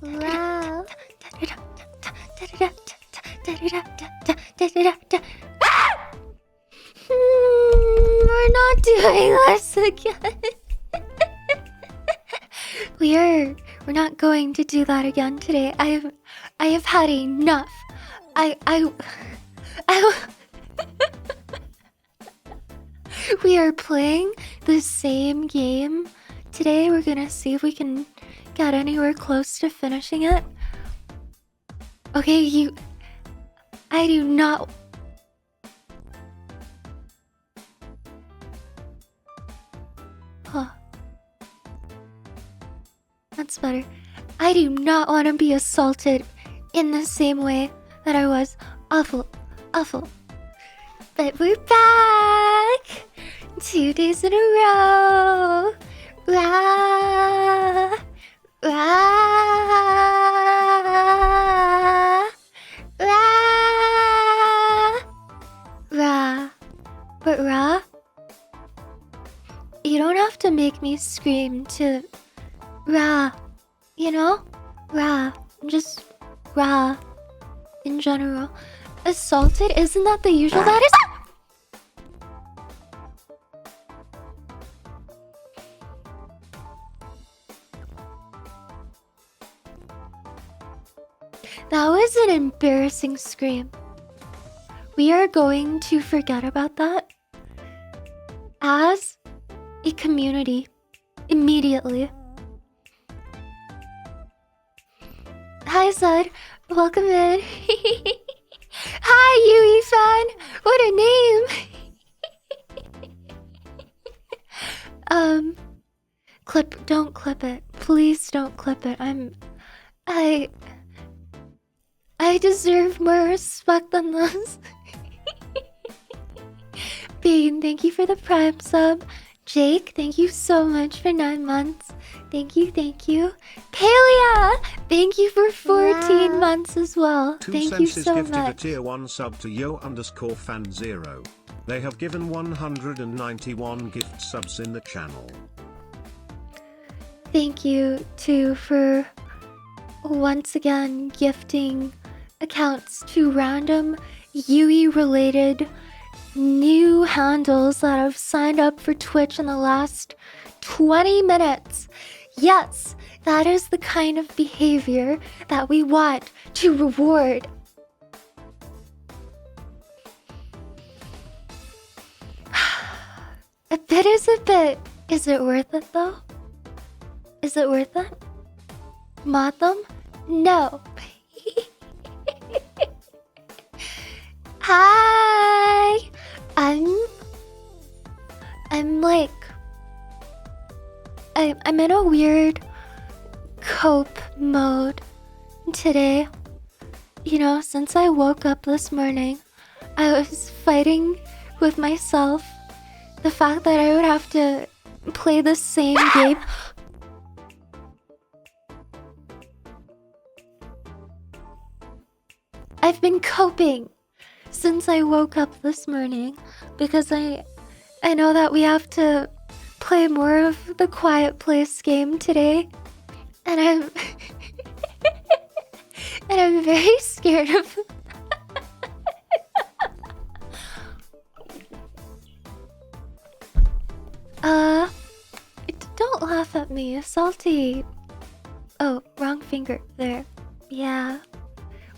Wow. We're not doing this again. We're not going to do that again today. I have had enough. I We are playing the same game today. We're gonna see if we can get anywhere close to finishing it. Okay, I do not. Huh. That's better. I do not want to be assaulted in the same way that I was. Awful. But we're back! 2 days in a row! Rah! Rah! Rah! Rah! But Rah? You don't have to make me scream to Rah, you know? Rah. Just Rah in general. Assaulted? Isn't that the usual? That is. That was an embarrassing scream. We are going to forget about that as a community immediately. Hi, Zed. Welcome in. Hi, Yui fan. What a name. Don't clip it. Please don't clip it. I deserve more respect than this. Bean, thank you for the Prime sub. Jake, thank you so much for 9 months. Thank you. Palia, thank you for 14 months as well. Thank you so gifted much. a tier 1 sub to yo_fan0. They have given 191 gift subs in the channel. Thank you too for once again gifting accounts to random Yui related new handles that have signed up for Twitch in the last 20 minutes. Yes, that is the kind of behavior that we want to reward. A bit is a bit. Is it worth it though? Is it worth it? Mod them? No. Hi! I'm in a weird cope mode today. You know, since I woke up this morning, I was fighting with myself. The fact that I would have to play the same game. I've been coping since I woke up this morning because I know that we have to play more of the Quiet Place game today, and I'm and I'm very scared of. Don't laugh at me, salty. Oh, wrong finger. There. Yeah.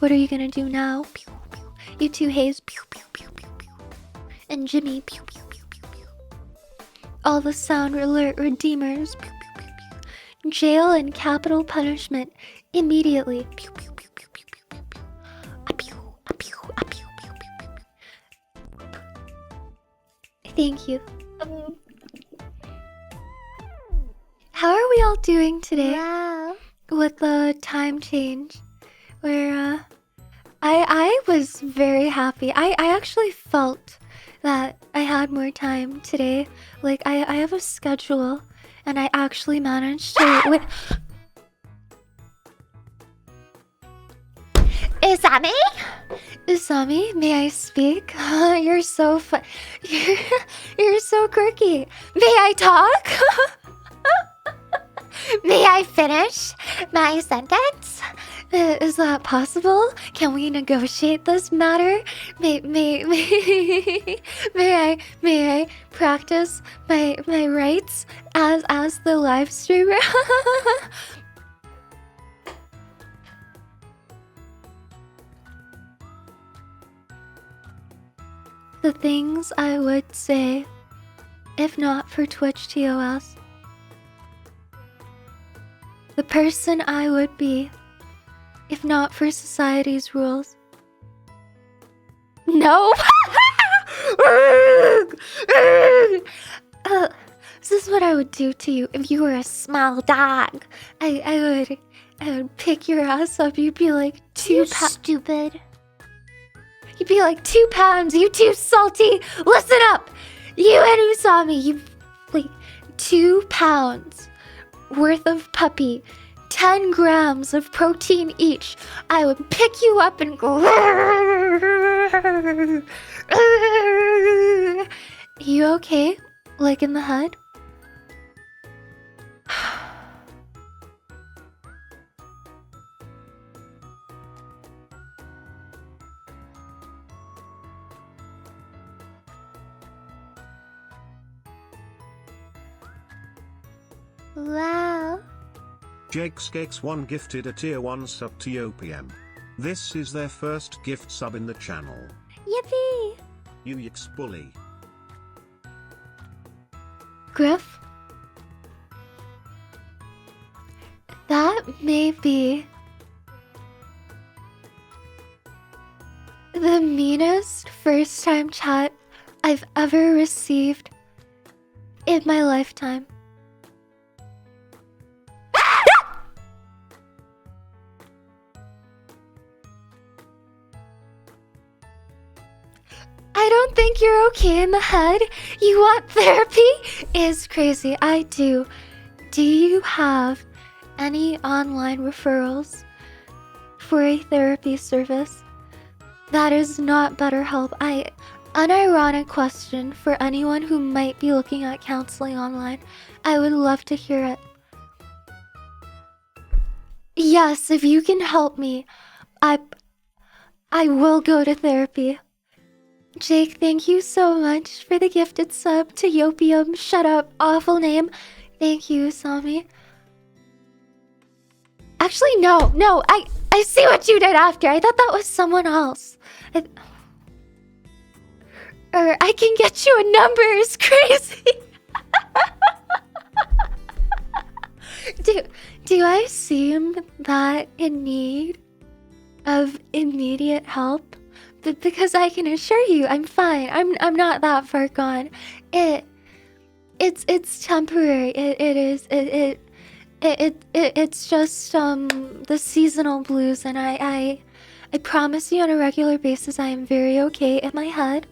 What are you gonna do now? Pew, pew. You two, Haze. Pew, pew, pew, pew, pew. And Jimmy. Pew, pew, pew, pew, pew. All the sound alert redeemers. Pew, pew, pew, pew. Jail and capital punishment immediately. Pew, pew, pew, pew, pew, pew, pew, pew. A pew, a pew, a pew, pew, pew, pew, pew. Thank you. How are we all doing today? Wow. With the time change? Where I was very happy. I actually felt that I had more time today. Like I have a schedule and I actually managed to with Isami? Usami, may I speak? You're so you're so quirky. May I talk? May I finish? my sentence? Is that possible? Can we negotiate this matter? May I practice my rights as the live streamer? The things I would say if not for Twitch TOS. The person I would be if not for society's rules. No! This is what I would do to you if you were a small dog. I would pick your ass up. You'd be like stupid. You'd be like 2 pounds. You too salty. Listen up. You and who saw me. You like 2 pounds worth of puppy. 10 grams of protein each. I would pick you up and go. You okay? Like in the head? Wow. Jake Skakes 1 gifted a tier 1 sub to OPM. This is their first gift sub in the channel. Yippee! You yix bully. Griff? That may be the meanest first time chat I've ever received in my lifetime. I don't think you're okay in the head. You want therapy? Is crazy. I do. Do you have any online referrals for a therapy service? That is not BetterHelp. Unironic question for anyone who might be looking at counseling online. I would love to hear it. Yes, if you can help me, I will go to therapy. Jake, thank you so much for the gifted sub to Yopium. Shut up, awful name. Thank you, Sami. Actually, no, I see what you did after. I thought that was someone else. I can get you a number. It's crazy. Do I seem that in need of immediate help? Because I can assure you, I'm fine. I'm not that far gone. It's temporary. It's just the seasonal blues, and I promise you on a regular basis I am very okay in my head.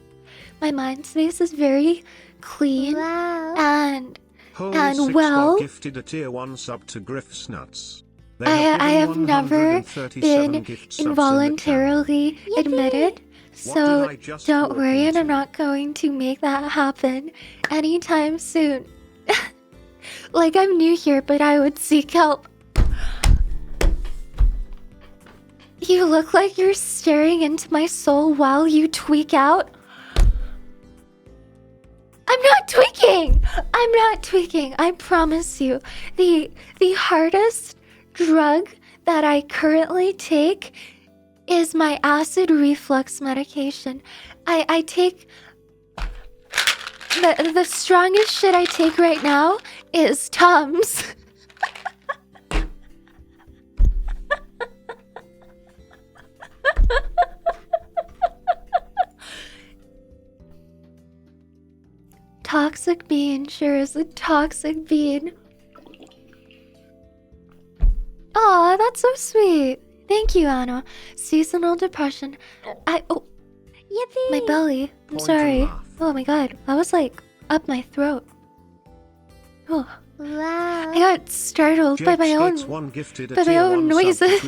My mind space is very clean. Wow. And well, gifted a tier 1 sub to Griff's Nuts. I have never been involuntarily admitted, so don't worry, and I'm not going to make that happen anytime soon. Like, I'm new here, but I would seek help. You look like you're staring into my soul while you tweak out. I'm not tweaking. I promise you. The hardest drug that I currently take is my acid reflux medication. I take the strongest shit I take right now is Tums. Toxic bean sure is a toxic bean. Aw, that's so sweet. Thank you, Anna. Seasonal depression. Yippee! My belly. I'm sorry. Oh my god, that was like up my throat. Oh. Wow. I got startled by my own noises.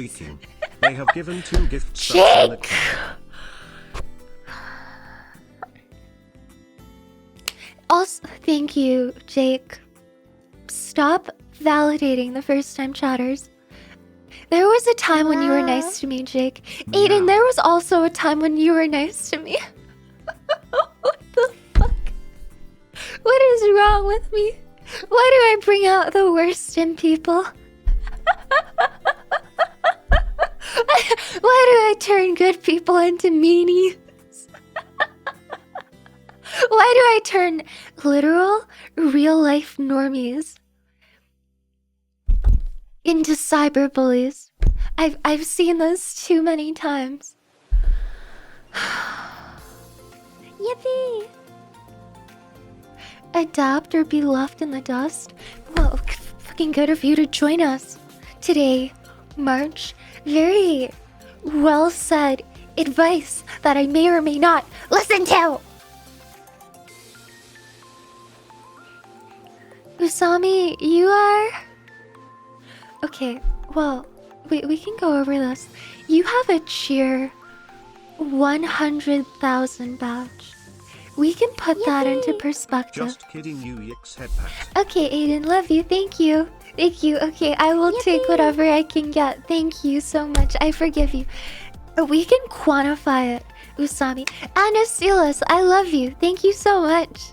They have given 2 gifts. Jake! Also, thank you, Jake. Stop validating the first time chatters. There was a time when you were nice to me, Jake. Aiden, there was also a time when you were nice to me. What the fuck? What is wrong with me? Why do I bring out the worst in people? Why do I turn good people into meanies? Why do I turn literal, real-life normies into cyberbullies? I've seen this too many times. Yippee! Adapt or be left in the dust? Well, fucking good of you to join us today, March. Very well said advice that I may or may not listen to. Usami, you are... Okay, well, we can go over this. You have a cheer 100,000 badge. We can put that into perspective. Just kidding, you Yix headpat. Okay, Aiden, love you. Thank you. Thank you. Okay, I will take whatever I can get. Thank you so much. I forgive you. We can quantify it, Usami. Anasilas, I love you. Thank you so much.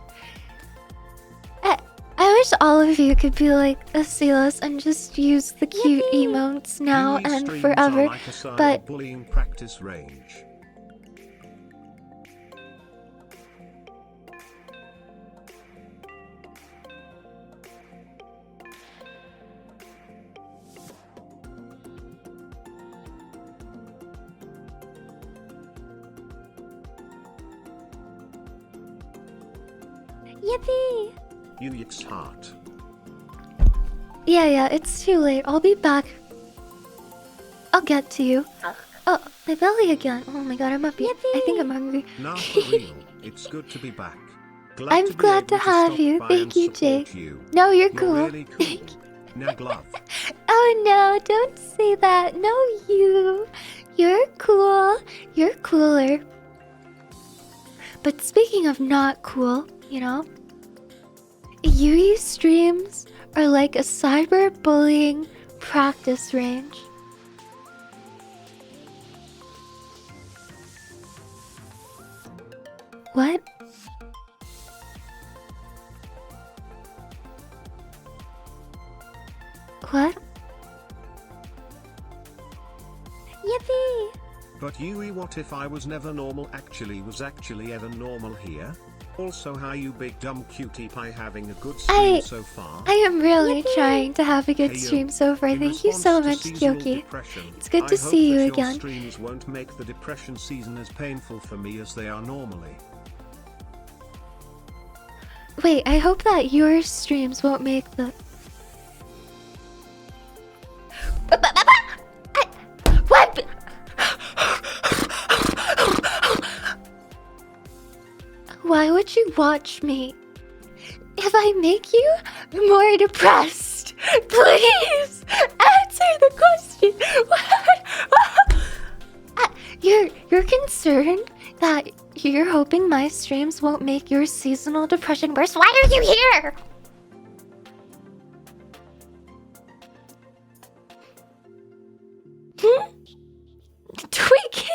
I wish all of you could be like Asilas and just use the cute emotes now and forever. Like but bullying practice range. yippee! You Yix heart. Yeah, it's too late. I'll be back. I'll get to you. Oh, my belly again. Oh my god, I'm up. I think I'm hungry. Nah, for real. It's good to be back. I'm glad to have you. Thank you, Jake. No, you're cool. Really cool. Now, glove. Oh no, don't say that. No, you. You're cool. You're cooler. But speaking of not cool, you know, Yui streams are like a cyberbullying practice range. What? What? Yippee! But Yui, what if I was never normal was actually ever normal here? Also, how you big dumb cutie pie having a good stream so far? I am really trying to have a good stream so far. Thank you so much, Kyoki. It's good to see you again. Your streams won't make the depression season as painful for me as they are normally. Wait, I hope that your streams won't make the... What? Why would you watch me? If I make you more depressed, please answer the question. You're concerned that you're hoping my streams won't make your seasonal depression worse. Why are you here? Tweaking?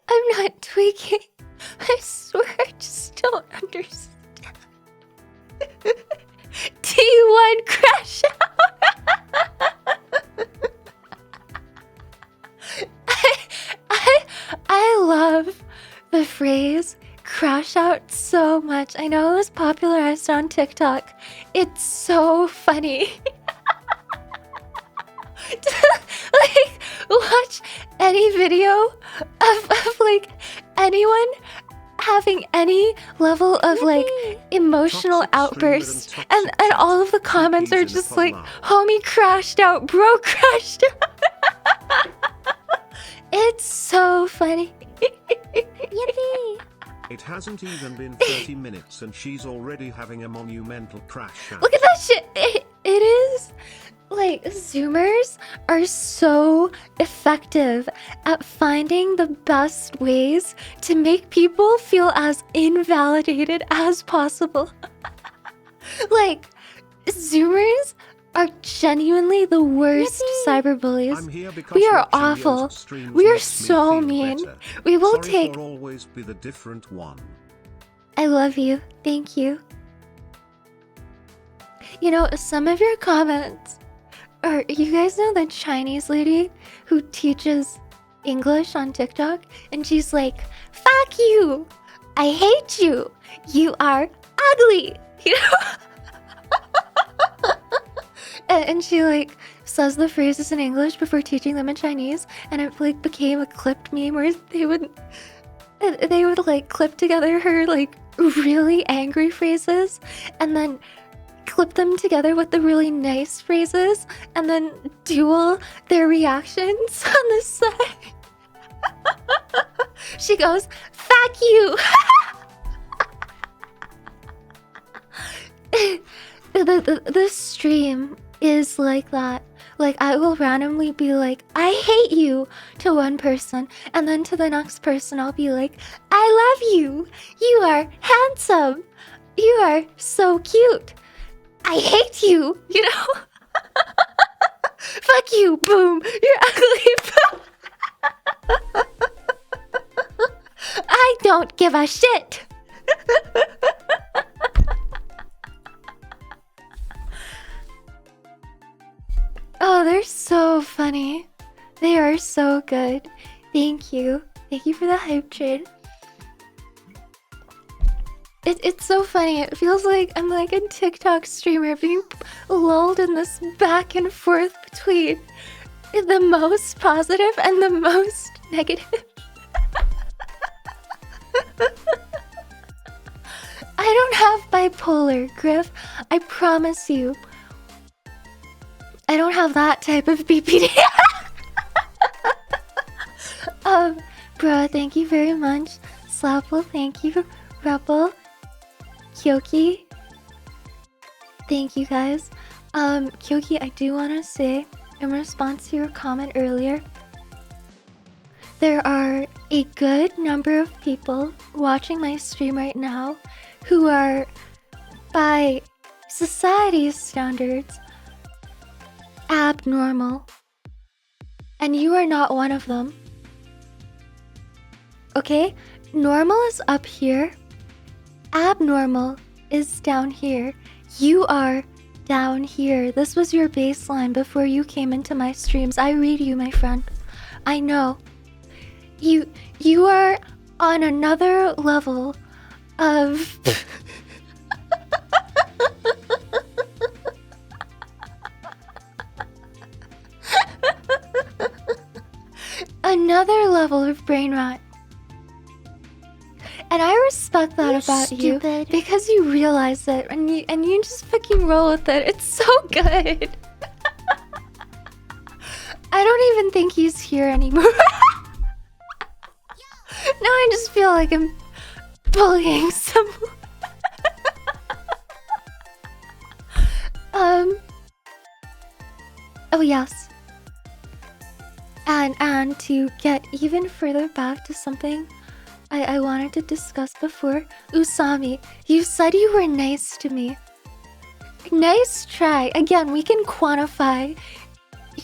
I'm not tweaking. I swear I just don't understand. T1 crash out. I love the phrase crash out so much. I know it was popularized on TikTok. It's so funny. Like, watch any video of like anyone having any level of like emotional outbursts, and all of the comments are just like, homie crashed out, bro crashed out. It's so funny. Yippee! It hasn't even been 30 minutes and she's already having a monumental crash out. Look at that shit. It is like, Zoomers are so effective at finding the best ways to make people feel as invalidated as possible. Like, Zoomers are genuinely the worst cyberbullies. I'm here because We are watching awful. Yoast streams We are makes me so feel mean. better. We will Sorry take. for always be the different one. I love you. Thank you. You know, some of your comments are. You guys know the Chinese lady who teaches English on TikTok? And she's like, fuck you! I hate you! You are ugly! You know? And she like says the phrases in English before teaching them in Chinese, and it like became a clipped meme where they would like clip together her like really angry phrases and then clip them together with the really nice phrases and then duel their reactions on the side. She goes, fuck you! The stream is like that. Like, I will randomly be like, I hate you to one person, and then to the next person, I'll be like, I love you. You are handsome. You are so cute. I hate you, you know? Fuck you, boom. You're ugly. I don't give a shit. Oh, they're so funny. They are so good. Thank you. Thank you for the hype train. It's so funny. It feels like I'm like a TikTok streamer being lulled in this back and forth between the most positive and the most negative. I don't have bipolar, Griff. I promise you. I don't have that type of BPD. Bruh, thank you very much. Slapple, thank you. Rebel, Kyoki, thank you guys. Kyoki, I do want to say, in response to your comment earlier, there are a good number of people watching my stream right now who are, by society's standards, abnormal. And you are not one of them. Okay? Normal is up here. Abnormal is down here. You are down here. This was your baseline before you came into my streams. I read you, my friend. I know. You are on another level of another level of brain rot. And I respect that about you because you realize it and you just fucking roll with it. It's so good. I don't even think he's here anymore. Now I just feel like I'm bullying someone. Oh yes. And to get even further back to something I wanted to discuss before, Usami, you said you were nice to me. Nice try. Again, we can quantify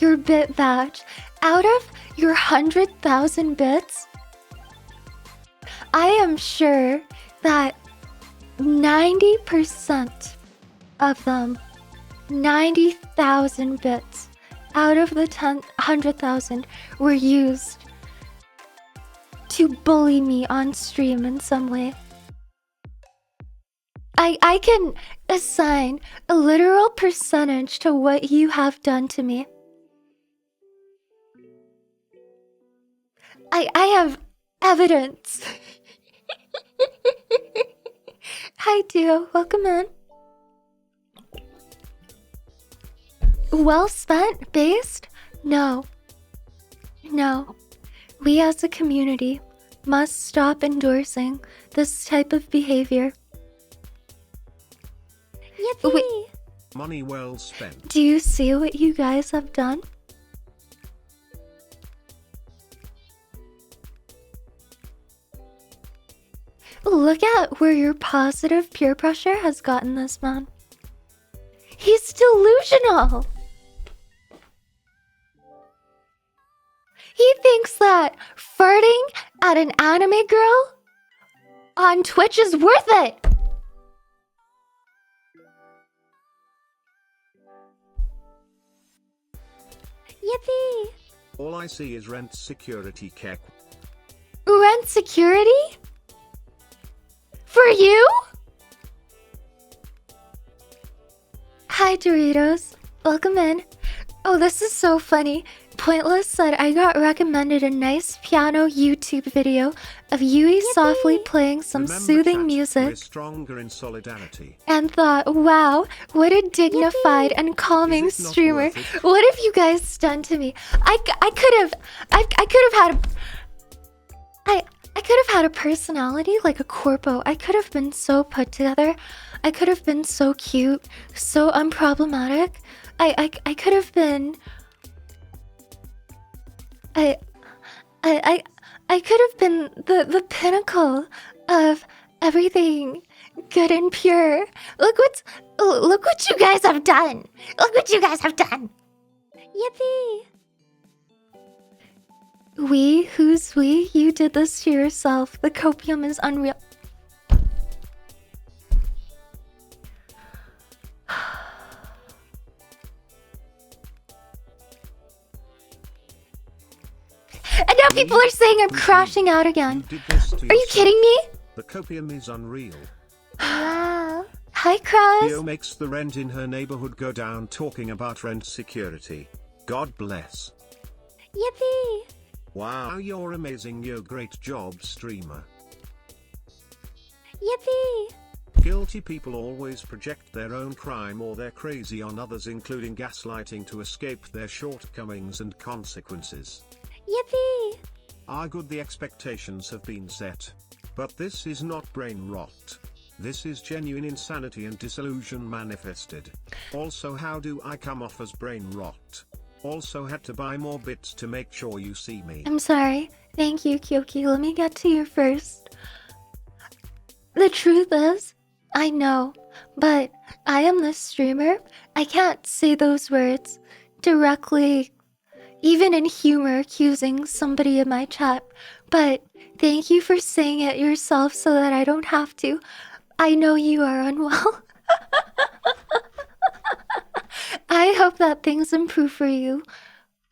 your bit batch. Out of your 100,000 bits, I am sure that 90% of them, 90,000 bits out of the 100,000 were used to bully me on stream in some way. I can assign a literal percentage to what you have done to me. I have evidence. Hi Duo, welcome in. Well spent, based? No. No. We as a community must stop endorsing this type of behavior. Yippee! Money well spent. Do you see what you guys have done? Look at where your positive peer pressure has gotten this man. He's He's delusional. He thinks that farting at an anime girl on Twitch is worth it. Yippee! All I see is rent security kek. Rent security? For you? Hi Doritos, welcome in. Oh, this is so funny. Pointless said I got recommended a nice piano YouTube video of Yui softly playing some Remember, soothing chat, music we're stronger in solidarity. and thought, wow, what a dignified and calming Is it not streamer. worth it? What have you guys done to me? I could have had a personality like a corpo. I could have been so put together. I could have been so cute, so unproblematic. I could have been I could have been the pinnacle of everything good and pure. Look what you guys have done. Look what you guys have done. Yippee. We? Who's we? You did this to yourself. The copium is unreal. And now people are saying I'm crashing out again. Are you kidding me? The copium is unreal. Wow. Hi, Cross. Theo makes the rent in her neighborhood go down talking about rent security. God bless. Yippee. Wow, you're amazing. You're great job, streamer. Yippee. Guilty people always project their own crime or their crazy on others, including gaslighting to escape their shortcomings and consequences. Yippee. Ah, good, the expectations have been set. But this is not brain rot. This is genuine insanity and disillusion manifested. Also, how do I come off as brain rot? Also had to buy more bits to make sure you see me. I'm sorry. Thank you, Kyoki. Let me get to you first. The truth is, I know, but I am the streamer. I can't say those words directly, even in humor, accusing somebody in my chat. But thank you for saying it yourself so that I don't have to. I know you are unwell. I hope that things improve for you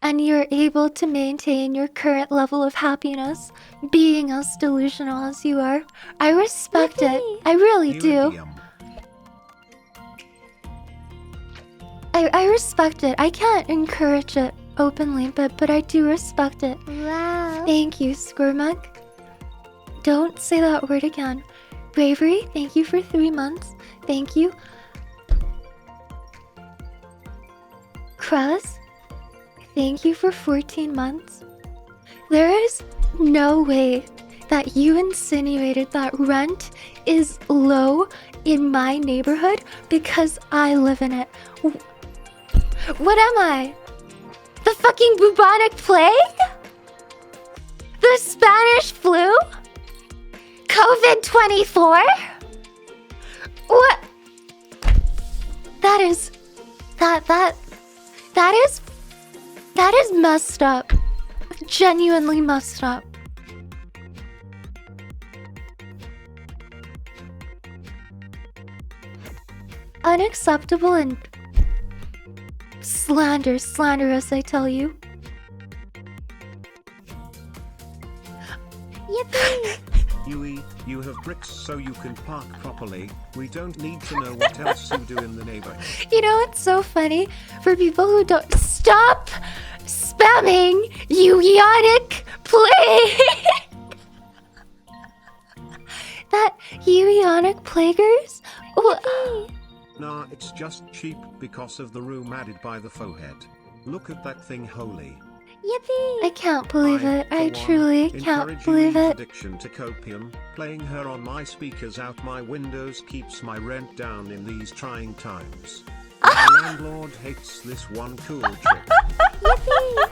and you're able to maintain your current level of happiness, being as delusional as you are. I respect it. I really do. I respect it. I can't encourage it openly, but I do respect it. Wow. Thank you, Squirmug. Don't say that word again. Bravery, thank you for 3 months. Thank you. Cruz, thank you for 14 months. There is no way that you insinuated that rent is low in my neighborhood because I live in it. What am I? The fucking bubonic plague? The Spanish flu? COVID-24? What? That is messed up. Genuinely messed up. Unacceptable and slanderous, I tell you. Yippee! Yui, you have bricks so you can park properly. We don't need to know what else you do in the neighborhood. You know what's so funny? For people who don't stop spamming Euyonic plague. That Euyonic plaguers? Nah, it's just cheap because of the room added by the forehead. Look at that thing, holy. Yippee! I can't believe it. for I one, truly can't encourage believe Yui's it. addiction to copium. Playing her on my speakers out my windows keeps my rent down in these trying times. My landlord hates this one cool chick. Yippee!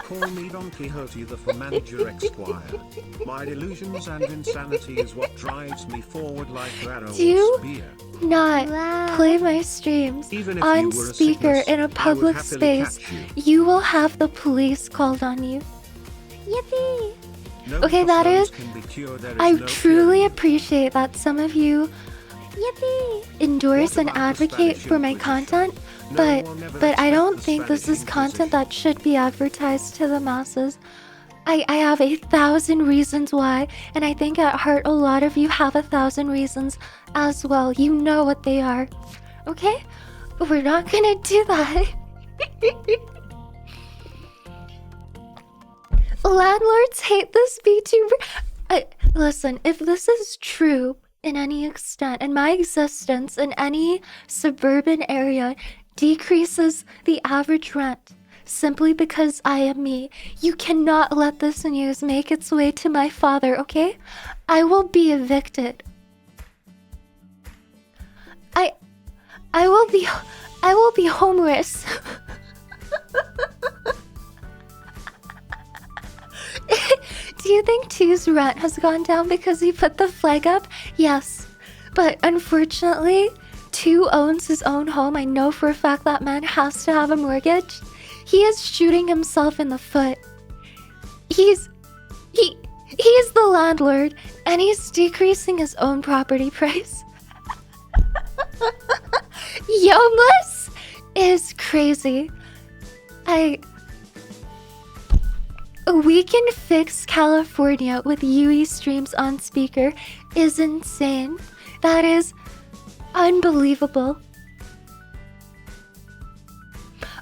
Call me Don Quixote the Manager Esquire. My delusions and insanity is what drives me forward like arrow Do or spear. not Wow. play my streams Even if on you were a speaker sickness, in a I would public happily space. catch you. You will have the police called on you. Yippee! No, Okay, because that those is- can be cured, there is I no truly curing. appreciate that some of you Yippee! endorse What and about the advocate Spanish for my Inquisition? content, No but one ever I expect don't the think this Spanish is content Inquisition. that should be advertised to the masses. I have 1,000 reasons why, and I think at heart a lot of you have 1,000 reasons as well. You know what they are. Okay? We're not gonna do that. Landlords hate this VTuber. Listen, if this is true in any extent, and my existence in any suburban area decreases the average rent simply because I am me, you cannot let this news make its way to my father, okay? I will be evicted. I will be homeless. Do you think Two's rent has gone down because he put the flag up? Yes. But unfortunately, Two owns his own home. I know for a fact that man has to have a mortgage. He is shooting himself in the foot. He is the landlord, and he's decreasing his own property price. Yomeless is crazy. We Can Fix California with Yui streams on speaker is insane. That is unbelievable.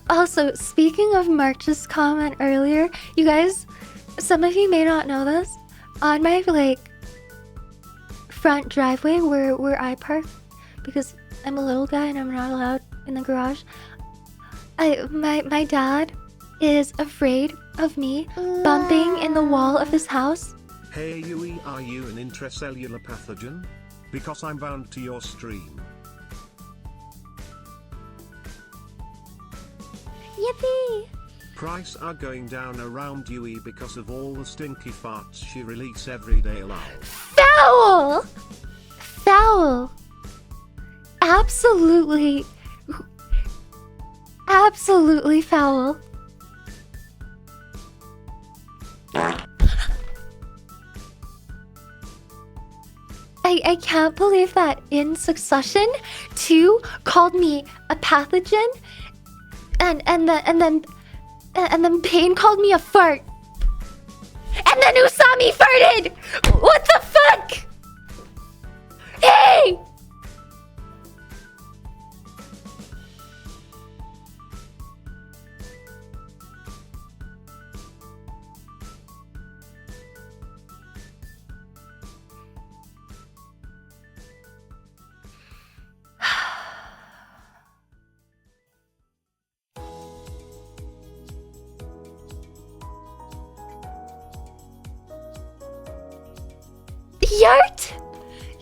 Also, speaking of March's comment earlier, you guys, some of you may not know this. On my front driveway where I park, because I'm a little guy and I'm not allowed in the garage. My dad is afraid of me bumping in the wall of his house. Hey Yui, are you an intracellular pathogen? Because I'm bound to your stream. Yippee! Price are going down around Yui because of all the stinky farts she release every day. Lol. Foul! Foul! Absolutely foul. I can't believe that in succession, Two called me a pathogen, and then Payne called me a fart, and then Usami farted. What the fuck? Hey!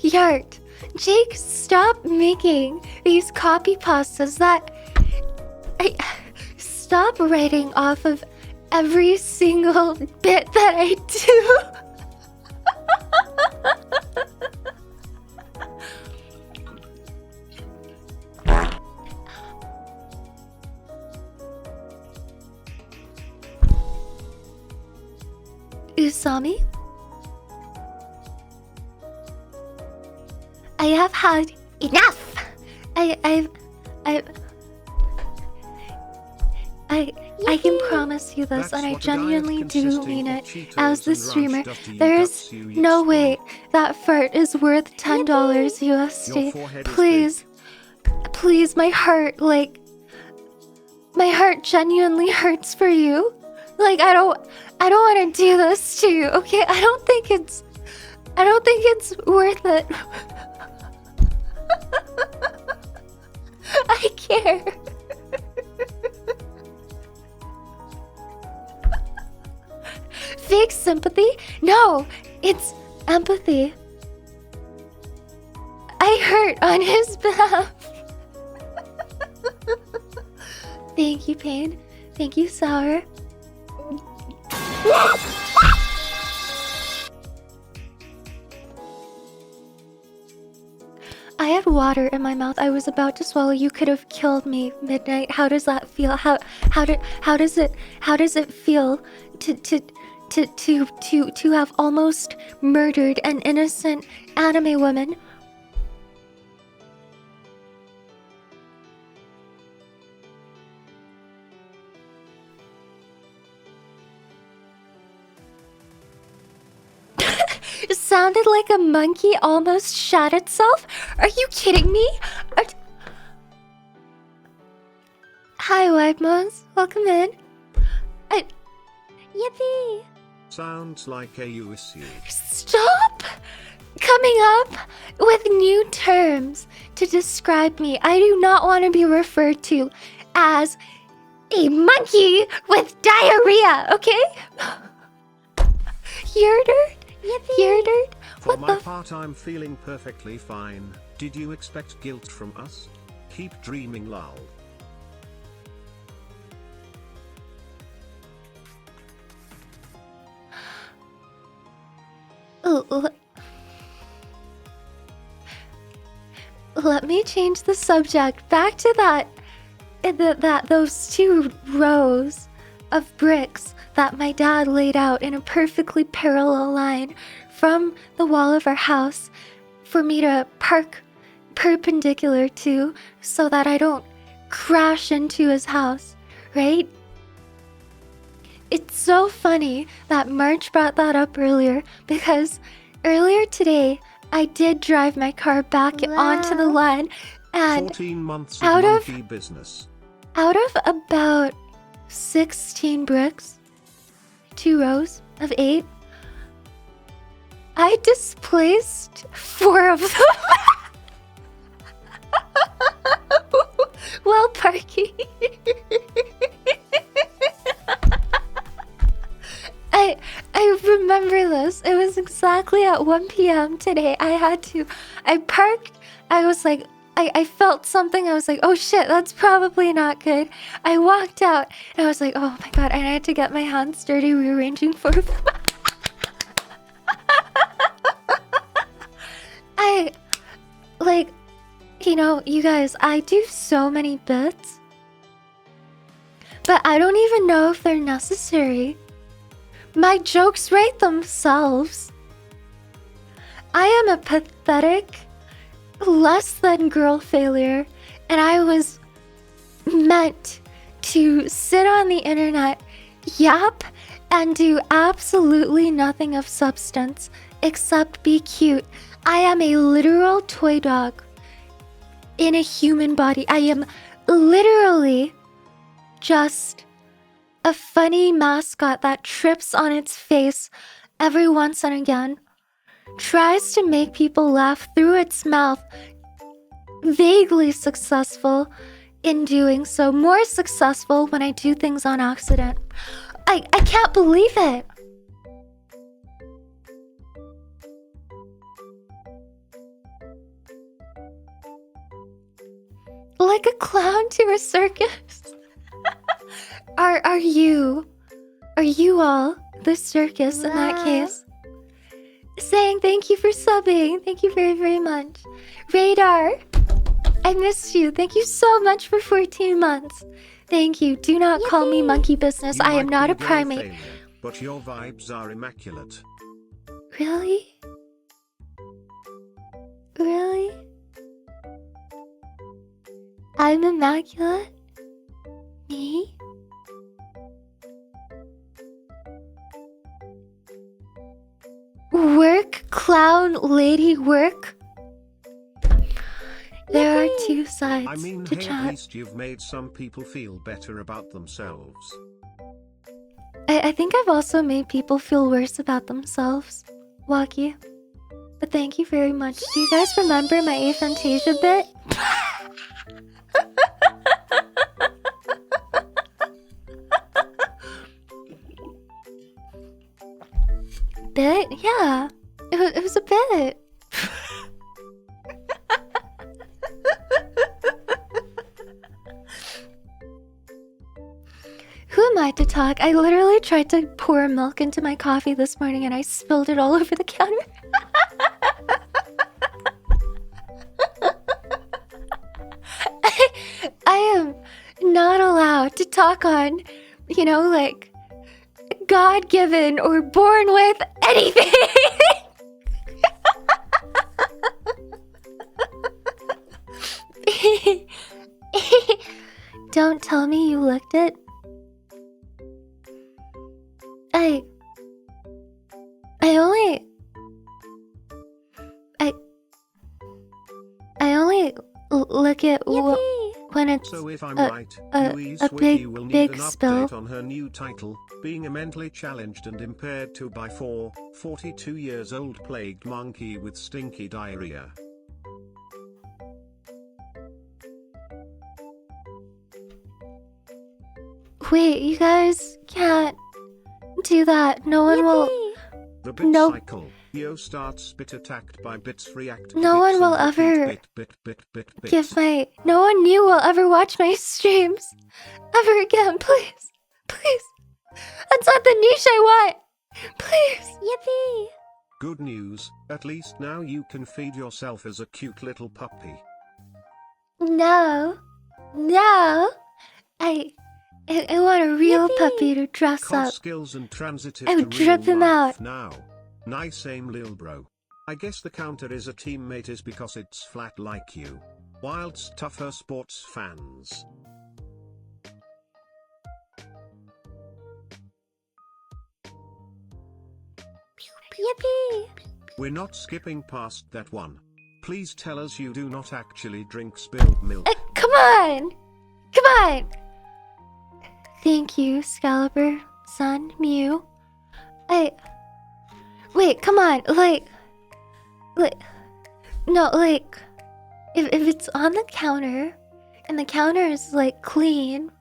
Yart! Jake, stop making these copy pastas stop writing off of every single bit that I do. Usami? I have had enough. I can promise you this, That's and I what a diet genuinely do consisting mean of it. Cheetos As the and streamer, ranch does to you, there guts is you no eat. way that fart is worth $10 Your USD. forehead is Please, my heart genuinely hurts for you. Like, I don't want to do this to you, okay? I don't think it's worth it. I care. Fake sympathy? No, it's empathy. I hurt on his behalf. Thank you, Pain. Thank you, Sour. I had water in my mouth. I was about to swallow. You could have killed me midnight. How does that feel? How does it feel to have almost murdered an innocent anime woman? It sounded like a monkey almost shat itself. Are you kidding me? Hi, White Moons. Welcome in. Yippee! Sounds like a you issue. Stop coming up with new terms to describe me. I do not want to be referred to as a monkey with diarrhea, okay? You're dirt. Yippee! You're dirt. For What my the part, I'm feeling perfectly fine. Did you expect guilt from us? Keep dreaming, lol. Let me change the subject back to those 2 rows of bricks that my dad laid out in a perfectly parallel line from the wall of our house for me to park perpendicular to so that I don't crash into his house, right? It's so funny that March brought that up earlier because earlier today I did drive my car back onto the line, and 14 months out of of- monkey business. out of about 16 bricks, 2 rows of 8, I displaced 4 of them while parking. I remember this. It was exactly at 1 p.m. today. I parked. I was like, I felt something. I was like, oh shit, that's probably not good. I walked out and I was like, oh my god, and I had to get my hands dirty rearranging for them. You guys, I do so many bits, but I don't even know if they're necessary. My jokes write themselves. I am a pathetic, less than girl failure, and I was meant to sit on the internet, yap, and do absolutely nothing of substance except be cute. I am a literal toy dog in a human body. I am literally just a funny mascot that trips on its face every once and again, tries to make people laugh through its mouth, vaguely successful in doing so, more successful when I do things on accident. I can't believe it. Like a clown to a circus. Are you all the circus in that case? Saying thank you for subbing. Thank you very, very much. Radar, I missed you. Thank you so much for 14 months. Thank you. Do not call me monkey business. You I am might not be a primate. failure, but your vibes are immaculate. Really? Really? I'm immaculate? Me? Work, clown, lady, work? There are 2 sides I mean, to hey, at chat. least you've made some people feel better about themselves. I think I've also made people feel worse about themselves, Waki. But thank you very much. Do you guys remember my aphantasia bit? Bit? Yeah. It was a bit. Who am I to talk? I literally tried to pour milk into my coffee this morning and I spilled it all over the counter. I am not allowed to talk on, you know, like, God-given or born with anything. Don't tell me you licked it. I only lick it when it's So if I'm right, Louise a Wiki will need big an spill. update on her new title, being a mentally challenged and impaired 2x4, 42 years old plagued monkey with stinky diarrhea. Wait, you guys can't do that. No one will. The bit No. cycle. Yo starts bit attacked by bits react. No one will ever give my. No one new will ever watch my streams ever again. Please, please. That's not the niche I want. Please. Yippee! Good news, at least now you can feed yourself as a cute little puppy. No, no. I want a real Yippee! puppy to dress Cod up. skills and transitive I to would drip real him life out. now. Nice aim lil bro. I guess the counter is a teammate is because it's flat like you. Wild's tougher sports fans. Yippee! We're not skipping past that one. Please tell us you do not actually drink spilled milk. Come on! Come on! Thank you, Scalibur, Sun, Mew. Wait, come on, like, no, like, if it's on the counter, and the counter is, like, clean,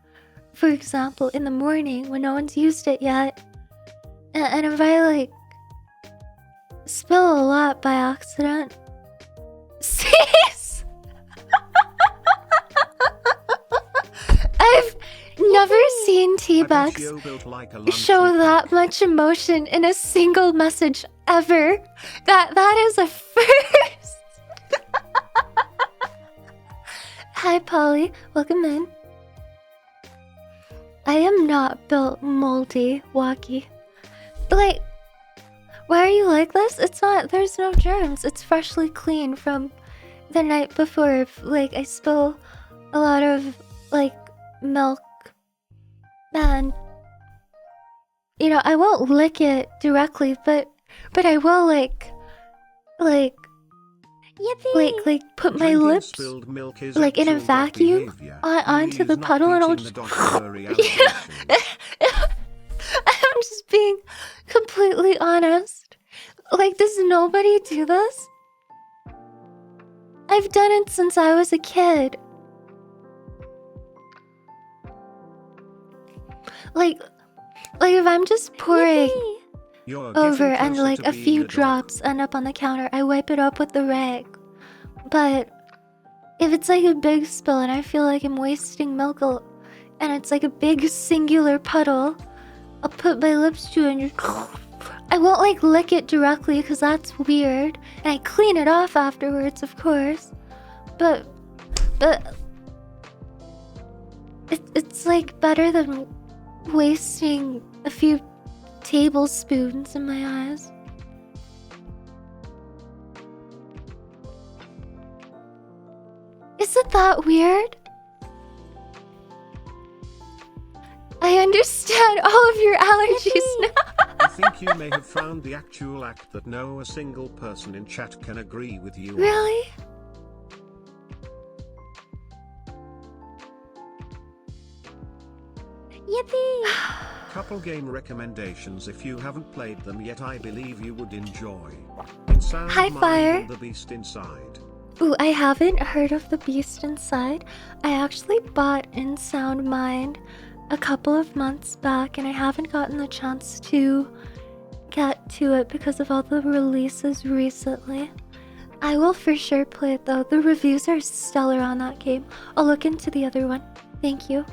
for example, in the morning when no one's used it yet, and if I, like, spill a lot by accident, cease! I've never seen T-Bucks show that much emotion in a single message ever. That is a first. Hi Polly, welcome in. I am not built moldy, walkie. Like, why are you like this? It's not, there's no germs. It's freshly clean from the night before. If, like, I spill a lot of, like, milk, and, you know, I won't lick it directly, but I will, like, Yippee! put my Drinking lips, spilled milk is like, in a actual bad vacuum behavior. onto Louise the not puddle, and I'll beating just... the Dr. Murray Yeah. allegation. I'm just being completely honest. Like, does nobody do this? I've done it since I was a kid. Like if I'm just pouring Yippee! You're over getting and closer like to a being few dog. drops end up on the counter, I wipe it up with the rag. But if it's like a big spill and I feel like I'm wasting milk and it's like a big singular puddle, I'll put my lips to it and just... I won't like lick it directly because that's weird. And I clean it off afterwards, of course. But it's like better than wasting a few tablespoons in my eyes. Isn't that weird? I understand all of your allergies now. I think you may have found the actual act that no a single person in chat can agree with you on. Really? Yippee! Couple game recommendations if you haven't played them yet I believe you would enjoy. In Sound Hi, Mind Fire. and The Beast Inside. Ooh, I haven't heard of the Beast Inside. I actually bought In Sound Mind a couple of months back, and I haven't gotten the chance to get to it because of all the releases recently. I will for sure play it though. The reviews are stellar on that game. I'll look into the other one. Thank you.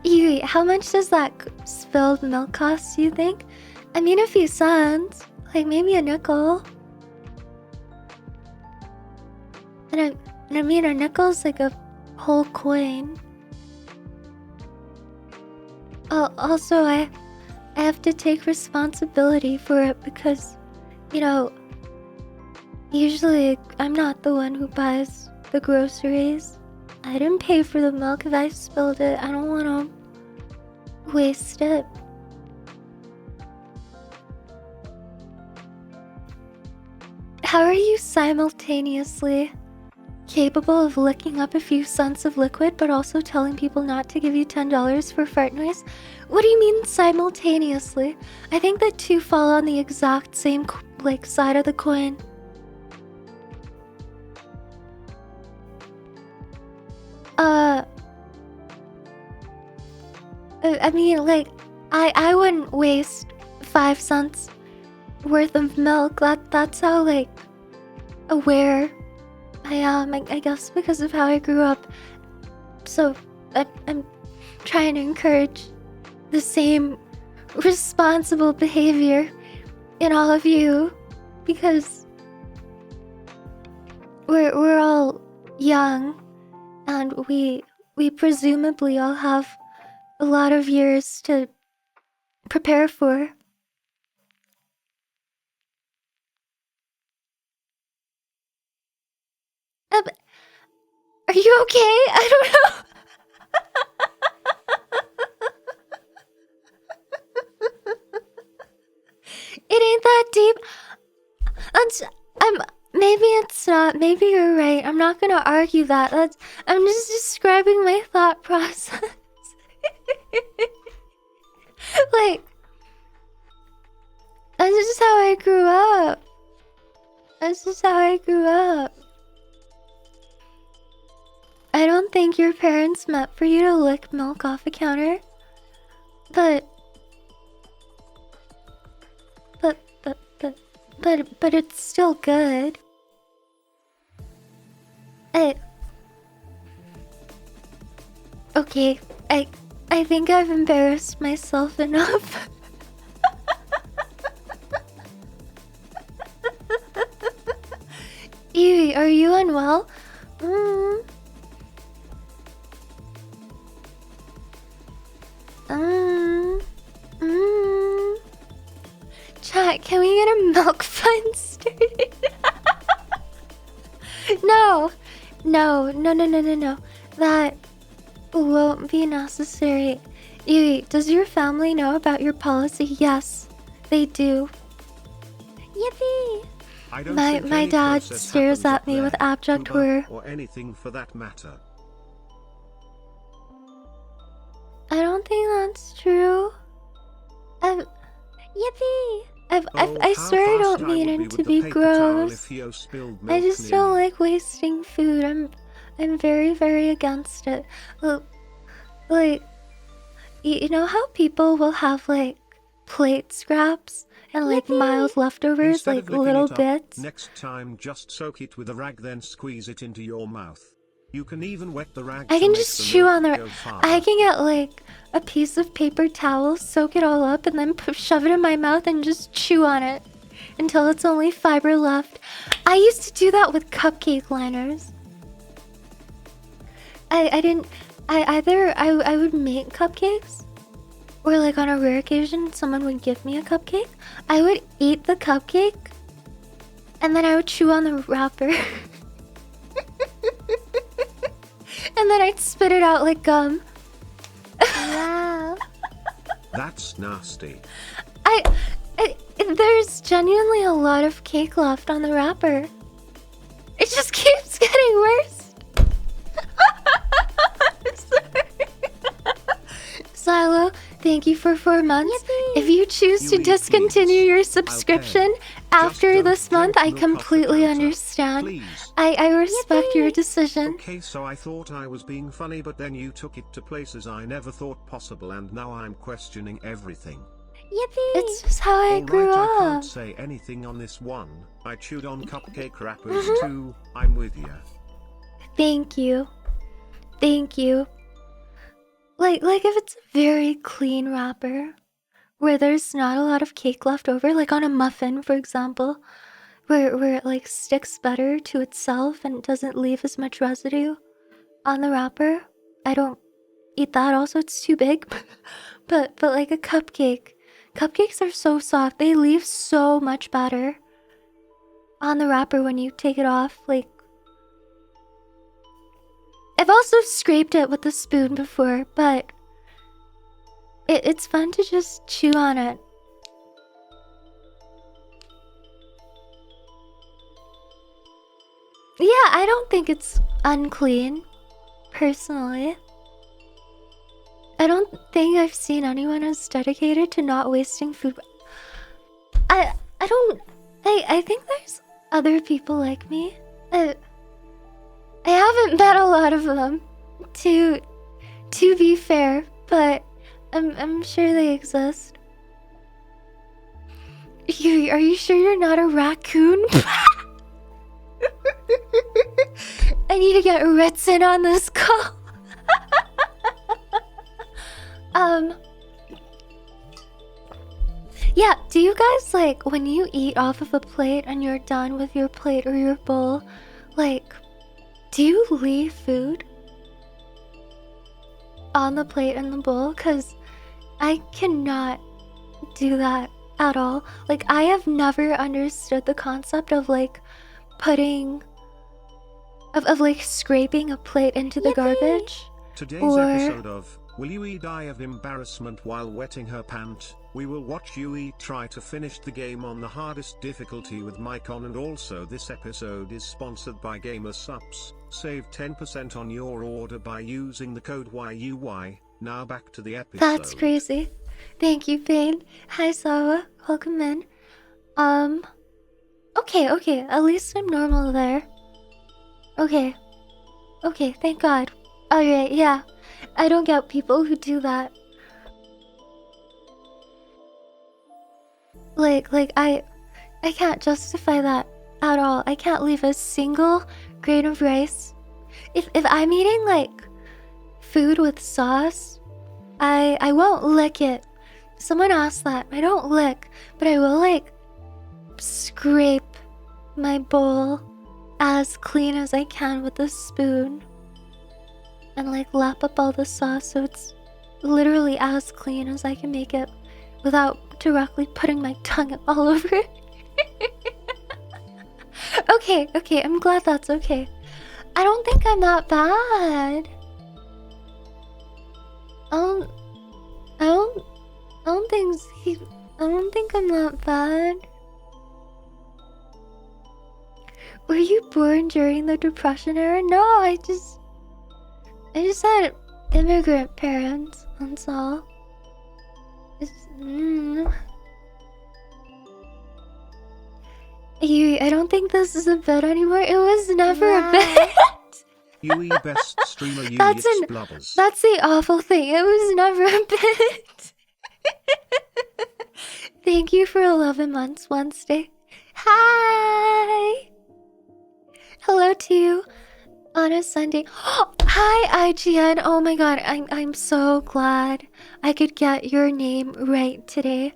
Yui, how much does that spilled milk cost, you think? I mean, a few cents. Like, maybe a nickel. And I mean, a nickel's like a whole coin. Also, I have to take responsibility for it because, you know, usually I'm not the one who buys the groceries. I didn't pay for the milk. If I spilled it, I don't want to waste it. How are you simultaneously capable of licking up a few cents of liquid but also telling people not to give you $10 for fart noise? What do you mean simultaneously? I think the two fall on the exact same side of the coin. I mean, like, I wouldn't waste 5 cents worth of milk. That's how, like, aware I am, I guess, because of how I grew up. So, I'm trying to encourage the same responsible behavior in all of you, because we're all young, and we presumably all have a lot of years to prepare for. Are you okay? I don't know. It ain't that deep. Maybe it's not. Maybe you're right. I'm not gonna argue that. I'm just describing my thought process. Like, that's just how I grew up. That's just how I grew up. I don't think your parents meant for you to lick milk off a counter. But it's still good. Okay, I think I've embarrassed myself enough. Evie, are you unwell? Chat, can we get a milk fund started? No. That won't be necessary. Yui, does your family know about your policy? Yes, they do. Yippee! I don't My think any dad process stares happens at up me with there, abject Cuba, horror. or anything for that matter. I don't think that's true. Yippee! I swear I don't mean it to be gross. I just don't like wasting food. I'm very, very against it. Like, you know how people will have, like, plate scraps and, like, mild leftovers, Instead like, of licking little it up, bits? next time just soak it with a rag, then squeeze it into your mouth. You can even wet the rag I to can make just the chew milk on the. go farther. I can get, like, a piece of paper towel, soak it all up, and then shove it in my mouth and just chew on it until it's only fiber left. I used to do that with cupcake liners. I would make cupcakes, or, like, on a rare occasion someone would give me a cupcake. I would eat the cupcake, and then I would chew on the wrapper. And then I'd spit it out like gum. Wow. That's nasty. There's genuinely a lot of cake left on the wrapper. It just keeps getting worse. Silo, thank you for 4 months. Yippee! If you choose to Yui, discontinue please. your subscription after Just this don't month, drink I milk off the completely counter, understand. please. I respect your Yippee! decision. Okay, so I thought I was being funny, but then you took it to places I never thought possible, and now I'm questioning everything. Yippee! It's just how I grew Alright, I up. can't say anything on this one. I chewed on cupcake wrappers too. I'm with ya. Thank you. Thank you. Like if it's a very clean wrapper, where there's not a lot of cake left over, like on a muffin, for example, where it like sticks better to itself and doesn't leave as much residue on the wrapper. I don't eat that. Also, it's too big. but like a cupcake, cupcakes are so soft. They leave so much batter on the wrapper when you take it off. Like, I've also scraped it with a spoon before, but it's fun to just chew on it. Yeah, I don't think it's unclean, personally. I don't think I've seen anyone as dedicated to not wasting food. I think there's other people like me. I haven't met a lot of them, to be fair, but I'm sure they exist. Are you sure you're not a raccoon? I need to get Ritz in on this call. Yeah, do you guys, like, when you eat off of a plate and you're done with your plate or your bowl, like, do you leave food on the plate and the bowl? Because I cannot do that at all. Like, I have never understood the concept of, like, putting... Of like, scraping a plate into the garbage. Today's or... episode of Will Yui Die of Embarrassment While Wetting Her Pant? We will watch Yui try to finish the game on the hardest difficulty with mic on, and also this episode is sponsored by GamerSupps. Save 10% on your order by using the code YUY. Now back to the episode. That's crazy. Thank you, Bane. Hi, Sawa. Welcome in. Okay. At least I'm normal there. Okay, thank God. Alright, yeah. I don't get people who do that. Like, I can't justify that at all. I can't leave a single grain of rice. If I'm eating, like, food with sauce, I won't lick it. Someone asked that. I don't lick, but I will, like, scrape my bowl as clean as I can with a spoon and like lap up all the sauce so it's literally as clean as I can make it without directly putting my tongue all over it. Okay, I'm glad that's okay. I don't think I'm that bad. I don't think I'm that bad. Were you born during the Depression era? No, I just had immigrant parents, that's all. I don't think this is a bit anymore. It was never a bit. Yui best streamer Yui blubbers. That's the awful thing. It was never a bit. Thank you for 11 months, Wednesday. Hi! Hello to you on a Sunday. Hi, IGN. Oh my god, I'm so glad I could get your name right today.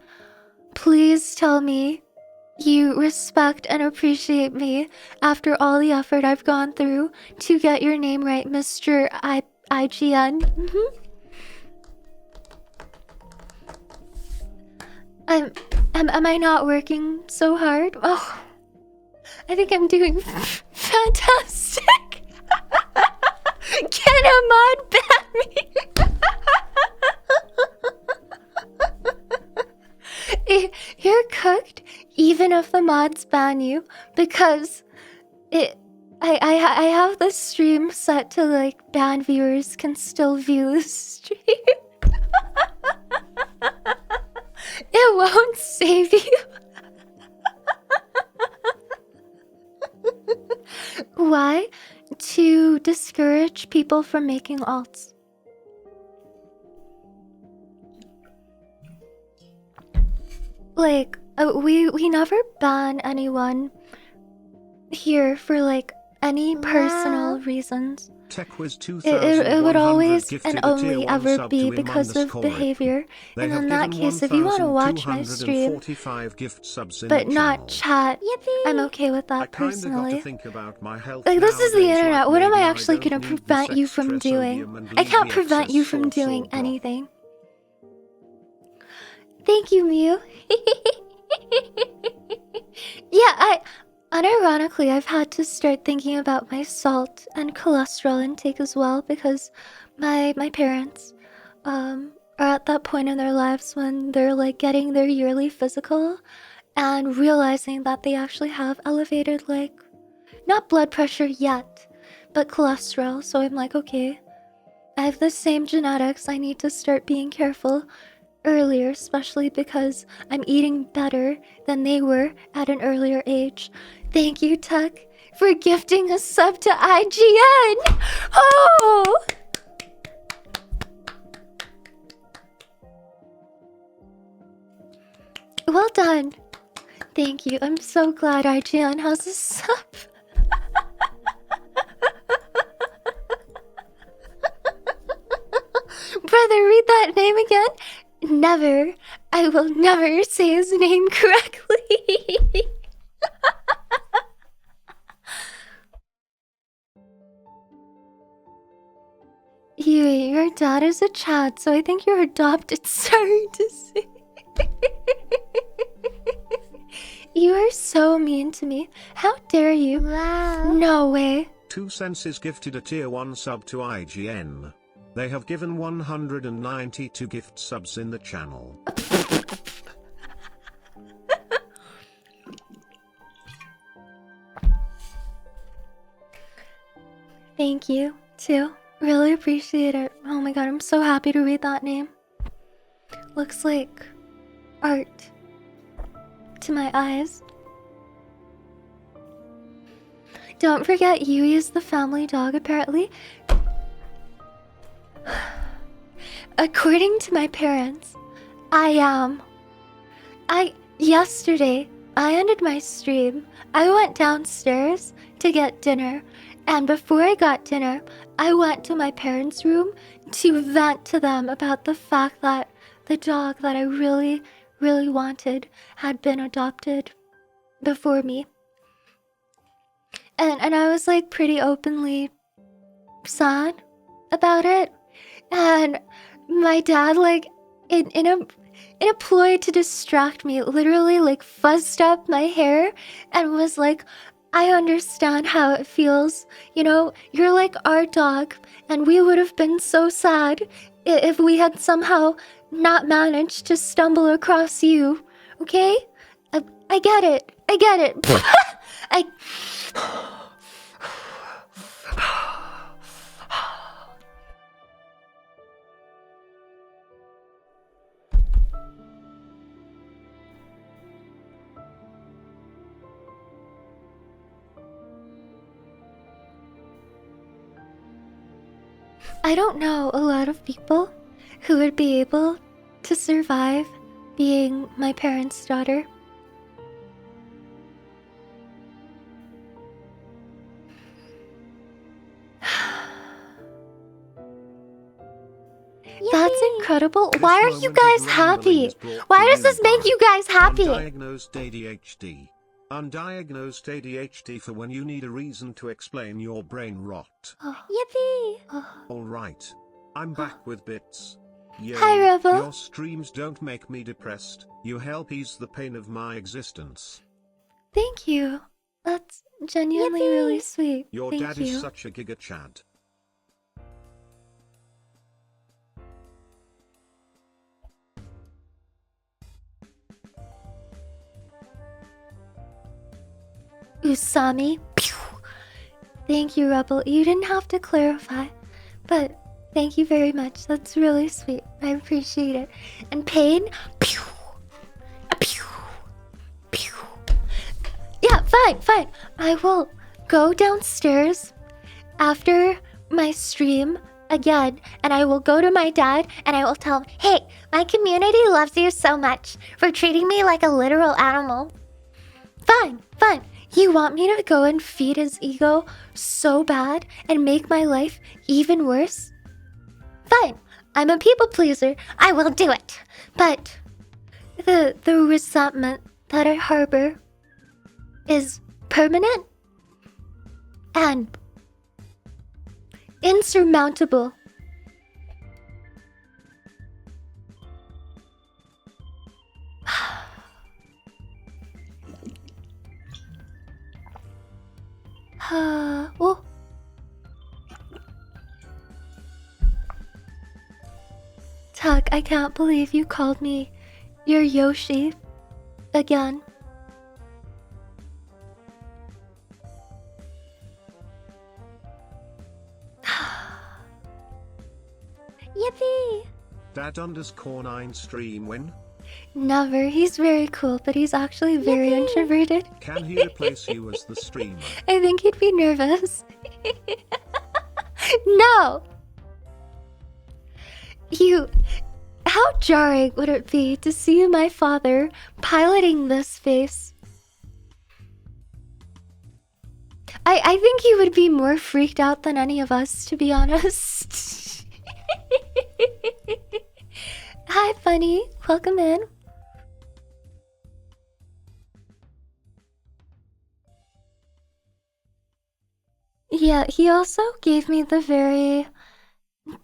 Please tell me you respect and appreciate me after all the effort I've gone through to get your name right, Mr. IGN. Am I not working so hard? Oh, I think I'm doing fantastic. Can a mod ban me? You're cooked even if the mods ban you, because I have the stream set to like ban viewers can still view the stream. It won't save you. Why? To discourage people from making alts. Like, we never ban anyone here for like any personal Wow. reasons. TechWiz It would 2100 always gifted and a tier only 1 ever sub be to because of Im_Corey. behavior. They And have in that given case, if you want to watch my stream, 1,245 gift subs in but the not channel. chat, Yippee! I'm okay with I that kinda got to personally. think about my health Like, this is the nowadays, internet. like What am I maybe actually don't gonna need the prevent you sex, from stress, doing? odium, and I leave can't the prevent excess you from sauce doing or drop. anything. Thank you, Mew. Yeah, unironically, I've had to start thinking about my salt and cholesterol intake as well because my parents are at that point in their lives when they're like getting their yearly physical and realizing that they actually have elevated, like, not blood pressure yet, but cholesterol. So I'm like, okay, I have the same genetics. I need to start being careful earlier, especially because I'm eating better than they were at an earlier age. Thank you, Tuck, for gifting a sub to IGN. Oh! Well done. Thank you. I'm so glad IGN has a sub. Brother, read that name again. Never. I will never say his name correctly. Your dad is a Chad, so I think you're adopted. Sorry to say. You are so mean to me. How dare you? Wow. No way. 2 Senses gifted a tier 1 sub to IGN. They have given 192 gift subs in the channel. Thank you, too. Really appreciate it. Oh my god, I'm so happy to read that name. Looks like art to my eyes. Don't forget, Yui is the family dog, apparently. According to my parents, yesterday, I ended my stream. I went downstairs to get dinner, and before I got dinner, I went to my parents' room to vent to them about the fact that the dog that I really, really wanted had been adopted before me. And I was like pretty openly sad about it. And my dad, like, in a ploy to distract me, literally like fuzzed up my hair and was like, I understand how it feels. You know, you're like our dog, and we would have been so sad if we had somehow not managed to stumble across you. Okay? I get it. I get it. I... I don't know a lot of people who would be able to survive being my parents' daughter. That's incredible. This Why are you moment of guys rambling happy? is brought Why to does you this make by you guys happy? Undiagnosed ADHD. Undiagnosed ADHD for when you need a reason to explain your brain rot. Yippee! Alright. I'm back with bits. Yo, Hi, Rebel. your streams don't make me depressed. You help ease the pain of my existence. Thank you. That's genuinely Yippee! really sweet. Your Thank dad you. is such a giga chad. Usami. Pew! Thank you, Rebel. You didn't have to clarify, but thank you very much. That's really sweet. I appreciate it. And Pain. Pew! Pew! Pew! Yeah, fine. I will go downstairs after my stream again, and I will go to my dad and I will tell him, hey, my community loves you so much for treating me like a literal animal. Fine. You want me to go and feed his ego so bad and make my life even worse? Fine, I'm a people pleaser. I will do it. But the resentment that I harbor is permanent and insurmountable. Oh. Tuck, I can't believe you called me your Yoshi again. Yippee! Dad_9 stream win. Never. He's very cool, but he's actually very Yippee! introverted. Can he replace you as the streamer? I think he'd be nervous. No! How jarring would it be to see my father piloting this face? I think he would be more freaked out than any of us, to be honest. Hi, Funny. Welcome in. Yeah, he also gave me the very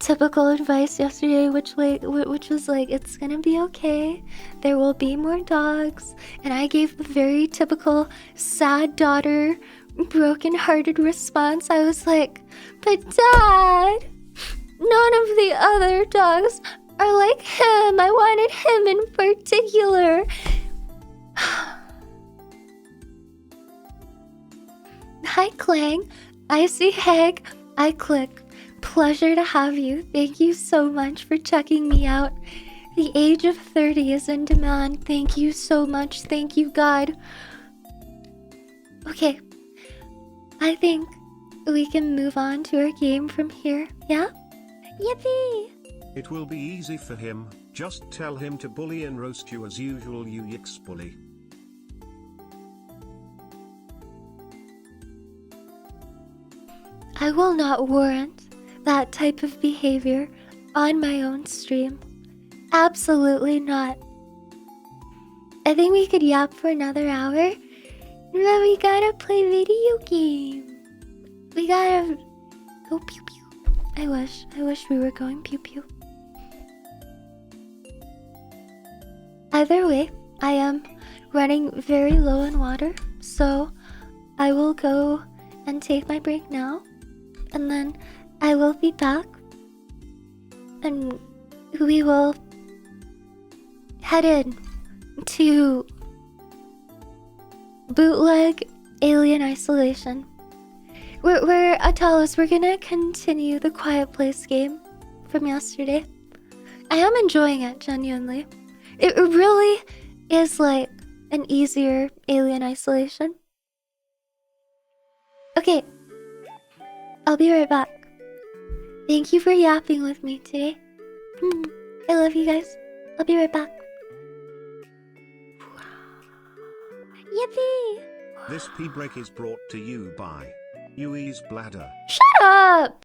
typical advice yesterday, which was like, it's gonna be okay. There will be more dogs. And I gave the very typical sad daughter, broken-hearted response. I was like, but Dad, none of the other dogs are like him. I wanted him in particular. Hi, Clang. I see Heg. I click. Pleasure to have you. Thank you so much for checking me out. The age of 30 is in demand. Thank you so much. Thank you, God. Okay. I think we can move on to our game from here. Yeah? Yippee! It will be easy for him. Just tell him to bully and roast you as usual, you yix bully. I will not warrant that type of behavior on my own stream. Absolutely not. I think we could yap for another hour, but we gotta play video game. We gotta go pew pew. I wish we were going pew pew. Either way, I am running very low on water, so I will go and take my break now. And then I will be back and we will head in to bootleg Alien Isolation. We're Atalis, we're gonna continue the Quiet Place game from yesterday. I am enjoying it, genuinely. It really is like an easier Alien Isolation. Okay. I'll be right back. Thank you for yapping with me today. I love you guys. I'll be right back. Yippee! This pee break is brought to you by Yui's bladder. Shut up!